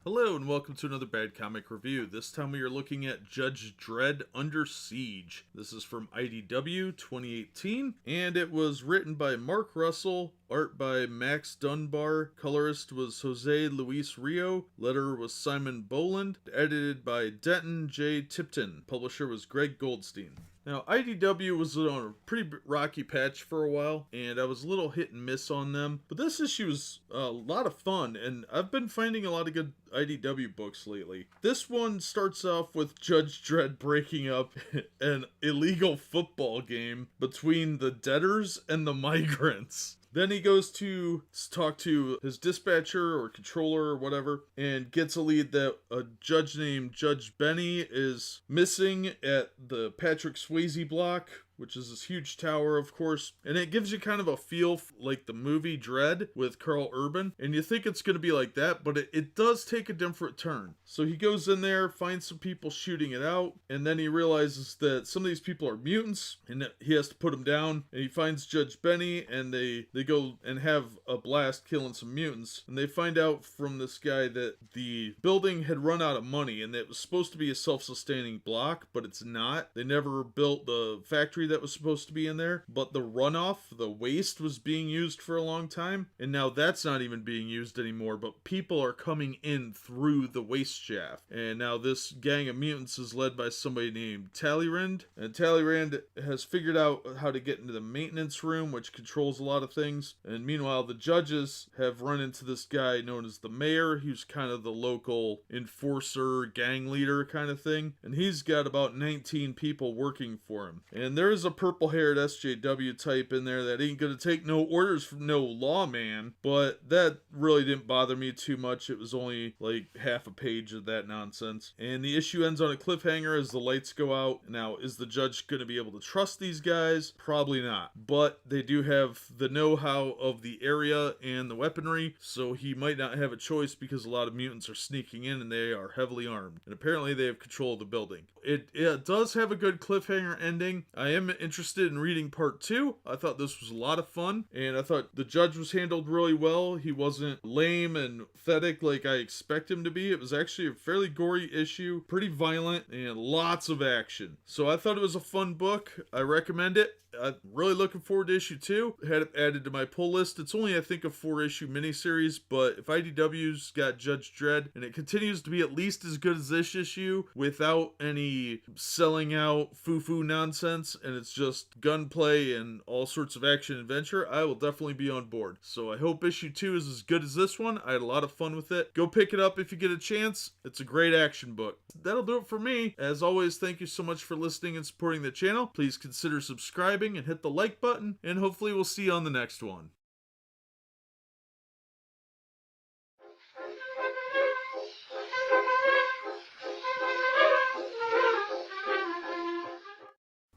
Hello and welcome to another Bad Comic Review. This time we are looking at Judge Dredd Under Siege. This is from IDW 2018 and it was written by Mark Russell, art by Max Dunbar, colorist was Jose Luis Rio, letterer was Simon Boland, edited by Denton J. Tipton, publisher was Greg Goldstein. Now, IDW was on a pretty rocky patch for a while, and I was a little hit and miss on them. But this issue was a lot of fun, and I've been finding a lot of good IDW books lately. This one starts off with Judge Dredd breaking up an illegal football game between the debtors and the migrants. Then he goes to talk to his dispatcher or controller or whatever and gets a lead that a judge named Judge Beeny is missing at the Patrick Swazye block, which is this huge tower, of course. And it gives you kind of a feel like the movie Dredd with Carl Urban. And you think it's going to be like that, but it does take a different turn. So he goes in there, finds some people shooting it out, and then he realizes that some of these people are mutants, and he has to put them down. And he finds Judge Beeny, and they go and have a blast killing some mutants. And they find out from this guy that the building had run out of money, and it was supposed to be a self-sustaining block, but it's not. They never built the factory that was supposed to be in there, but the runoff, the waste, was being used for a long time, and now that's not even being used anymore, but people are coming in through the waste shaft. And now this gang of mutants is led by somebody named Talleyrand, and Talleyrand has figured out how to get into the maintenance room, which controls a lot of things. And meanwhile, the judges have run into this guy known as the mayor, who's kind of the local enforcer, gang leader kind of thing, and he's got about 19 people working for him. And there's a purple-haired SJW type in there that ain't gonna take no orders from no lawman, but that really didn't bother me too much. It was only like half a page of that nonsense. And the issue ends on a cliffhanger as the lights go out. Now, is the judge gonna be able to trust these guys? Probably not. But they do have the know-how of the area and the weaponry, so he might not have a choice because a lot of mutants are sneaking in and they are heavily armed. And apparently they have control of the building. It does have a good cliffhanger ending. I am interested in reading part 2. I thought this was a lot of fun, and I thought the judge was handled really well. He wasn't lame and pathetic like I expect him to be. It was actually a fairly gory issue, pretty violent, and lots of action. So I thought it was a fun book. I recommend it. I'm really looking forward to issue 2. I had it added to my pull list. It's only, I think, a 4-issue miniseries, but if IDW's got Judge Dredd, and it continues to be at least as good as this issue, without any selling out foo-foo nonsense, and it's just gunplay and all sorts of action adventure, I will definitely be on board. So I hope issue 2 is as good as this one. I had a lot of fun with it. Go pick it up if you get a chance. It's a great action book. That'll do it for me. As always, thank you so much for listening and supporting the channel. Please consider subscribing and hit the like button, and hopefully we'll see you on the next one.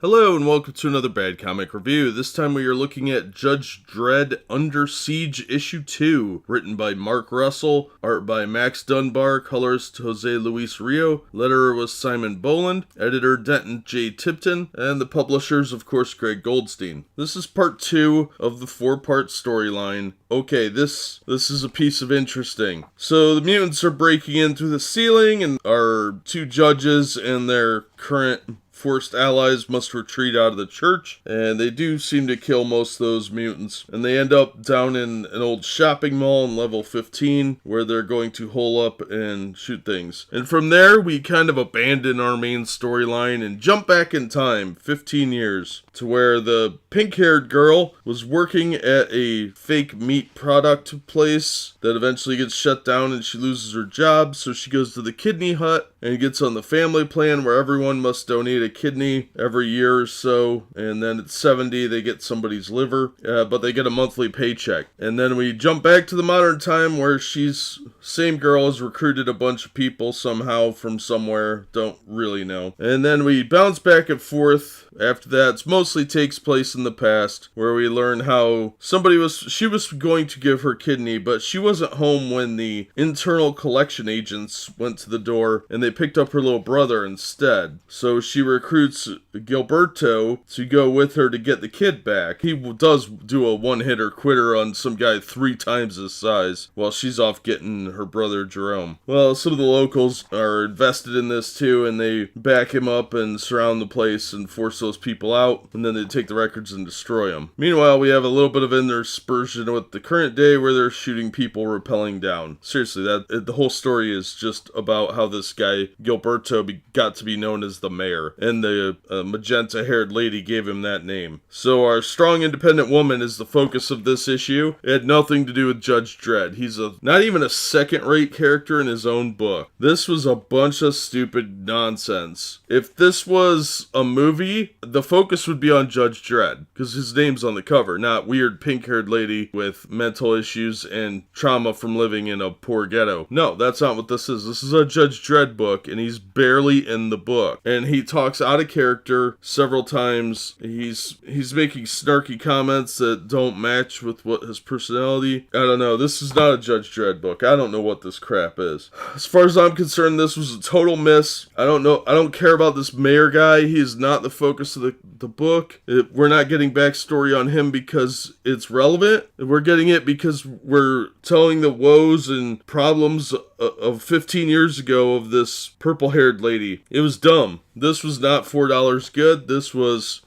Hello and welcome to another Bad Comic Review. This time we are looking at Judge Dredd Under Siege Issue 2, written by Mark Russell, art by Max Dunbar, colorist Jose Luis Rio, letterer was Simon Boland, editor Denton J. Tipton, and the publishers, of course, Greg Goldstein. This is part 2 of the 4-part storyline. Okay, this is a piece of interesting. So the mutants are breaking in through the ceiling, and our 2 judges and their current forced allies must retreat out of the church, and they do seem to kill most of those mutants, and they end up down in an old shopping mall in level 15 where they're going to hole up and shoot things. And from there we kind of abandon our main storyline and jump back in time 15 years to where the pink-haired girl was working at a fake meat product place that eventually gets shut down and she loses her job, so she goes to the kidney hut and gets on the family plan where everyone must donate a kidney every year or so, and then at 70 they get somebody's liver, but they get a monthly paycheck. And then we jump back to the modern time where she's Same girl has recruited a bunch of people somehow from somewhere, don't really know. And then we bounce back and forth. After that, it mostly takes place in the past, where we learn how she was going to give her kidney, but she wasn't home when the internal collection agents went to the door, and they picked up her little brother instead. So she recruits Gilberto to go with her to get the kid back. He does do a one-hitter quitter on some guy 3 times his size, while she's off getting her brother Jerome. Well, some of the locals are invested in this too, and they back him up and surround the place and force those people out, and then they take the records and destroy them. Meanwhile, we have a little bit of interspersion with the current day where they're shooting people rappelling down. Seriously, the whole story is just about how this guy Gilberto got to be known as the mayor, and the magenta-haired lady gave him that name. So our strong, independent woman is the focus of this issue. It had nothing to do with Judge Dredd. He's not even a second-rate character in his own book. This was a bunch of stupid nonsense. If this was a movie, the focus would be on Judge Dredd, because his name's on the cover, not weird pink-haired lady with mental issues and trauma from living in a poor ghetto. No, that's not what this is. This is a Judge Dredd book, and he's barely in the book. And he talks out of character several times. He's making snarky comments that don't match with what his personality. I don't know. This is not a Judge Dredd book. I don't know what this crap is. As far as I'm concerned, this was a total miss. I don't know. I don't care about this mayor guy. He is not the focus of the book. We're not getting backstory on him because it's relevant. We're getting it because we're telling the woes and problems of 15 years ago of this purple-haired lady. It was dumb. This was not $4 good. This was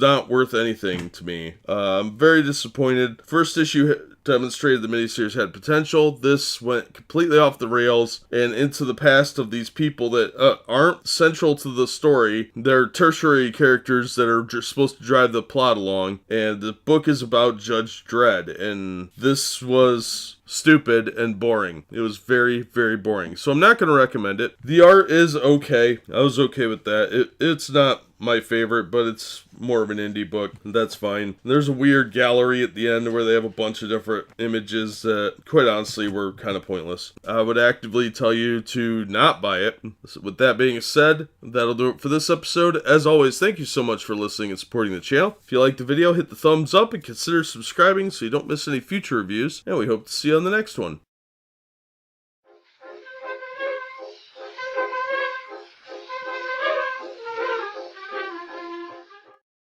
not worth anything to me. I'm very disappointed. First issue demonstrated the miniseries had potential. This went completely off the rails and into the past of these people that aren't central to the story. They're tertiary characters that are just supposed to drive the plot along, and the book is about Judge Dredd, and this was stupid and boring. It was very, very boring. So I'm not going to recommend it. The art is okay. I was okay with that. It's not my favorite, but it's more of an indie book. That's fine. There's a weird gallery at the end where they have a bunch of different images that, quite honestly, were kind of pointless. I would actively tell you to not buy it. With that being said, that'll do it for this episode. As always, thank you so much for listening and supporting the channel. If you liked the video, hit the thumbs up and consider subscribing so you don't miss any future reviews. And we hope to see you on the next one.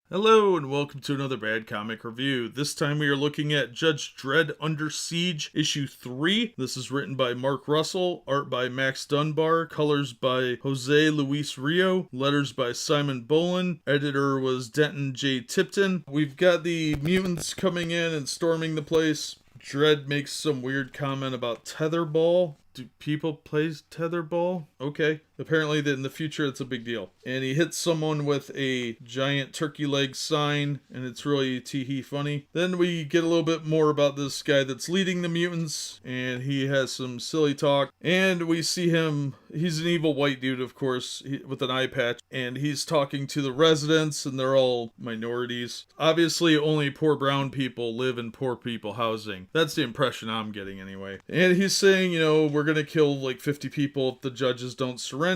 Hello and welcome to another Bad Comic Review. This time we are looking at Judge Dredd Under Siege issue 3. This is written by Mark Russell, art by Max Dunbar, colors by Jose Luis Rio, letters by Simon Bolin, editor was Denton J. Tipton. We've got the mutants coming in and storming the place. Dredd makes some weird comment about tetherball. Do people play tetherball? Okay. Apparently in the future it's a big deal. And he hits someone with a giant turkey leg sign, and it's really tee-hee funny. Then we get a little bit more about this guy that's leading the mutants, and he has some silly talk. And we see him, he's an evil white dude, of course, with an eye patch, and he's talking to the residents, and they're all minorities. Obviously, only poor brown people live in poor people housing. That's the impression I'm getting anyway. And he's saying, you know, we're gonna kill like 50 people if the judges don't surrender.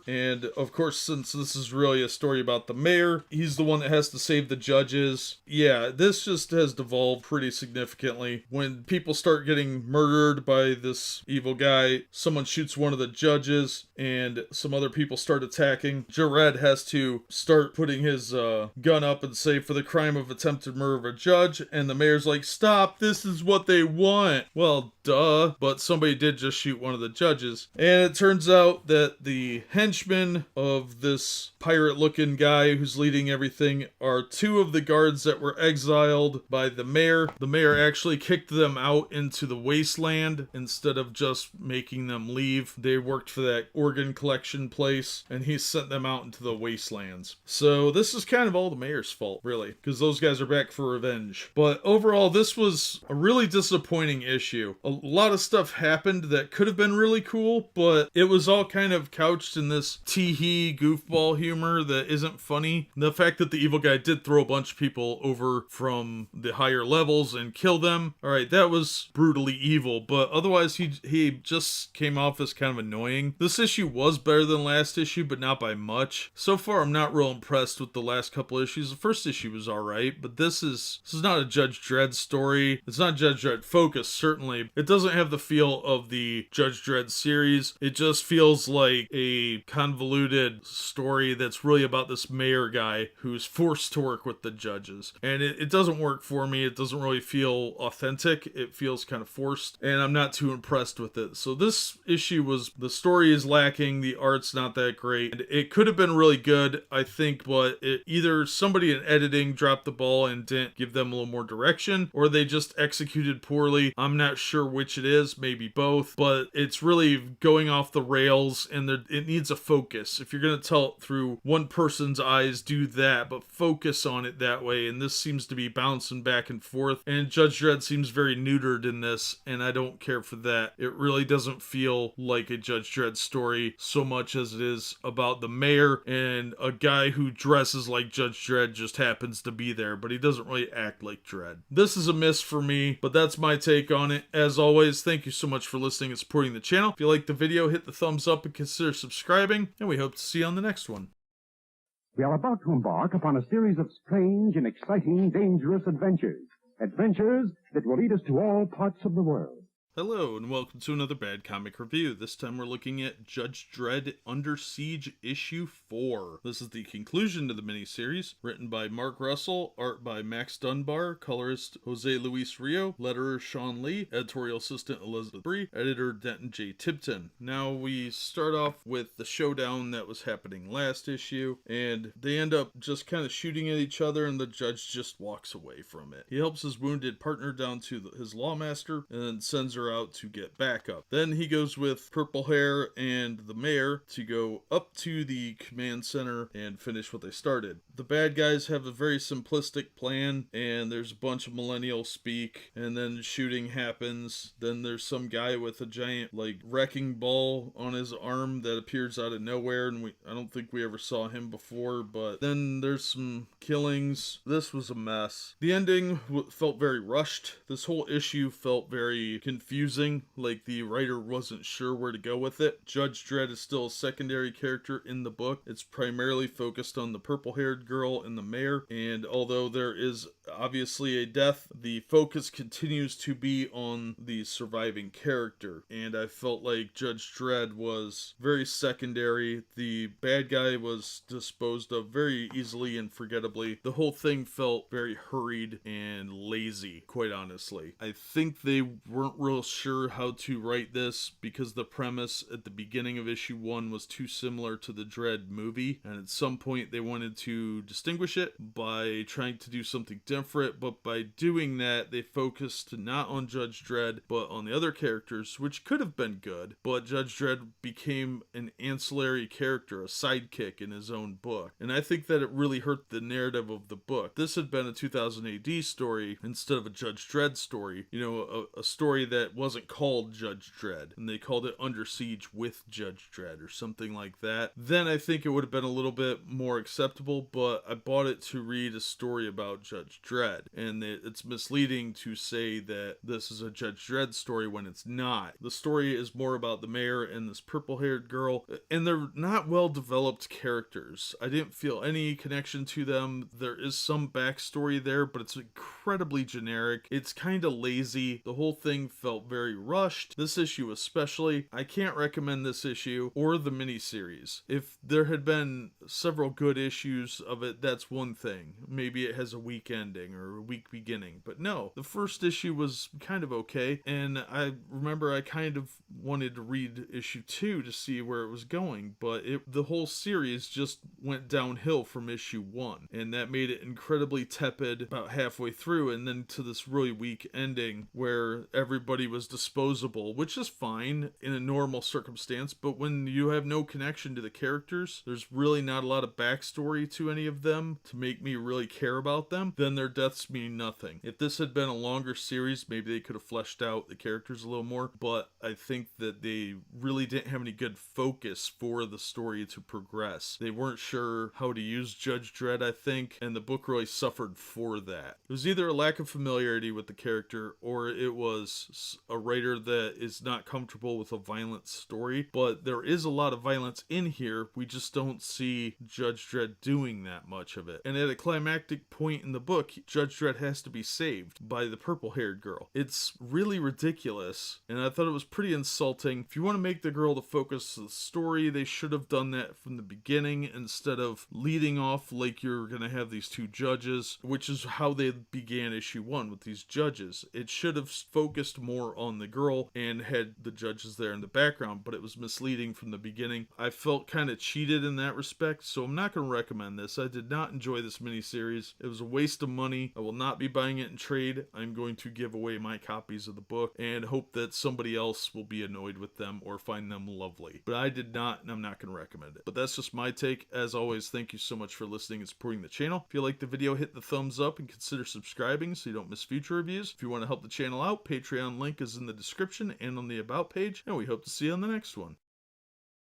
And of course, since this is really a story about the mayor, he's the one that has to save the judges. Yeah, this just has devolved pretty significantly. When people start getting murdered by this evil guy, someone shoots one of the judges and some other people start attacking. Dredd has to start putting his gun up and say for the crime of attempted murder of a judge, and the mayor's like, stop, this is what they want. Well, duh, but somebody did just shoot one of the judges. And it turns out that the henchmen of this pirate-looking guy who's leading everything are 2 of the guards that were exiled by the mayor. The mayor actually kicked them out into the wasteland instead of just making them leave. They worked for that organ collection place, and he sent them out into the wastelands. So this is kind of all the mayor's fault, really, because those guys are back for revenge. But overall, this was a really disappointing issue. A lot of stuff happened that could could have been really cool, but it was all kind of couched in this tee-hee goofball humor that isn't funny. The fact that the evil guy did throw a bunch of people over from the higher levels and kill them, alright, that was brutally evil, but otherwise he just came off as kind of annoying. This issue was better than last issue, but not by much. So far, I'm not real impressed with the last couple issues. The first issue was alright, but this is not a Judge Dredd story. It's not Judge Dredd focused, certainly. It doesn't have the feel of the Judge Dredd series. It just feels like a convoluted story that's really about this mayor guy who's forced to work with the judges. And it doesn't work for me. It doesn't really feel authentic. It feels kind of forced, and I'm not too impressed with it. So this issue was, the story is lacking, the art's not that great, and it could have been really good, I think, but either somebody in editing dropped the ball and didn't give them a little more direction, or they just executed poorly. I'm not sure which it is, maybe both, but it's really going off the rails, and it needs a focus. If you're going to tell it through one person's eyes, do that, but focus on it that way, and this seems to be bouncing back and forth, and Judge Dredd seems very neutered in this, and I don't care for that. It really doesn't feel like a Judge Dredd story so much as it is about the mayor and a guy who dresses like Judge Dredd just happens to be there, but he doesn't really act like Dredd. This is a miss for me, but that's my take on it. As always, thank you so much for listening and supporting the channel. If you liked the video, hit the thumbs up and consider subscribing, and we hope to see you on the next one. We are about to embark upon a series of strange and exciting, dangerous adventures. Adventures that will lead us to all parts of the world. Hello, and welcome to another Bad Comic Review. This time we're looking at Judge Dredd Under Siege Issue 4. This is the conclusion to the miniseries, written by Mark Russell, art by Max Dunbar, colorist Jose Luis Rio, letterer Sean Lee, editorial assistant Elizabeth Bree, editor Denton J. Tipton. Now we start off with the showdown that was happening last issue, and they end up just kind of shooting at each other, and the judge just walks away from it. He helps his wounded partner down to his lawmaster, and then sends her out to get backup. Then he goes with Purple Hair and the mayor to go up to the command center and finish what they started. The bad guys have a very simplistic plan, and there's a bunch of millennial speak, and then shooting happens. Then there's some guy with a giant wrecking ball on his arm that appears out of nowhere, and I don't think we ever saw him before, but then there's some killings. This was a mess. The ending felt very rushed. This whole issue felt very confusing, like the writer wasn't sure where to go with it. Judge Dredd is still a secondary character in the book. It's primarily focused on the purple-haired girl and the mayor, and although there is obviously a death, the focus continues to be on the surviving character, and I felt like Judge Dredd was very secondary. The bad guy was disposed of very easily and forgettably. The whole thing felt very hurried and lazy, quite honestly. I think they weren't real sure how to write this because the premise at the beginning of issue 1 was too similar to the Dredd movie, and at some point they wanted to distinguish it by trying to do something different, but by doing that they focused not on Judge Dredd but on the other characters, which could have been good, but Judge Dredd became an ancillary character, a sidekick in his own book, and I think that it really hurt the narrative of the book. This had been a 2000 AD story instead of a Judge Dredd story, a story that wasn't called Judge Dredd, and they called it Under Siege with Judge Dredd or something like that. Then I think it would have been a little bit more acceptable, but I bought it to read a story about Judge Dredd, and it's misleading to say that this is a Judge Dredd story when it's not. The story is more about the mayor and this purple-haired girl, and they're not well-developed characters. I didn't feel any connection to them. There is some backstory there, but it's incredibly generic. It's kind of lazy. The whole thing felt very rushed. This issue especially. I can't recommend this issue or the miniseries. If there had been several good issues of it, that's one thing. Maybe it has a weak ending or a weak beginning, but no. The first issue was kind of okay, and I remember I kind of wanted to read issue 2 to see where it was going, but the whole series just went downhill from issue 1, and that made it incredibly tepid about halfway through, and then to this really weak ending where everybody story was disposable, which is fine in a normal circumstance, but when you have no connection to the characters, there's really not a lot of backstory to any of them to make me really care about them, then their deaths mean nothing. If this had been a longer series, maybe they could have fleshed out the characters a little more, but I think that they really didn't have any good focus for the story to progress. They weren't sure how to use Judge Dredd, I think, and the book really suffered for that. It was either a lack of familiarity with the character, or it was a writer that is not comfortable with a violent story, but there is a lot of violence in here. We just don't see Judge Dredd doing that much of it. And at a climactic point in the book, Judge Dredd has to be saved by the purple-haired girl. It's really ridiculous, and I thought it was pretty insulting. If you want to make the girl the focus of the story, they should have done that from the beginning instead of leading off like you're going to have these two judges, which is how they began issue 1 with these judges. It should have focused more on the girl and had the judges there in the background, but it was misleading from the beginning. I felt kind of cheated in that respect, so I'm not going to recommend this. I did not enjoy this miniseries. It was a waste of money. I will not be buying it in trade. I'm going to give away my copies of the book and hope that somebody else will be annoyed with them or find them lovely. But I did not, and I'm not going to recommend it. But that's just my take. As always, thank you so much for listening and supporting the channel. If you liked the video, hit the thumbs up and consider subscribing so you don't miss future reviews. If you want to help the channel out, Patreon link is in the description and on the About page, and we hope to see you on the next one.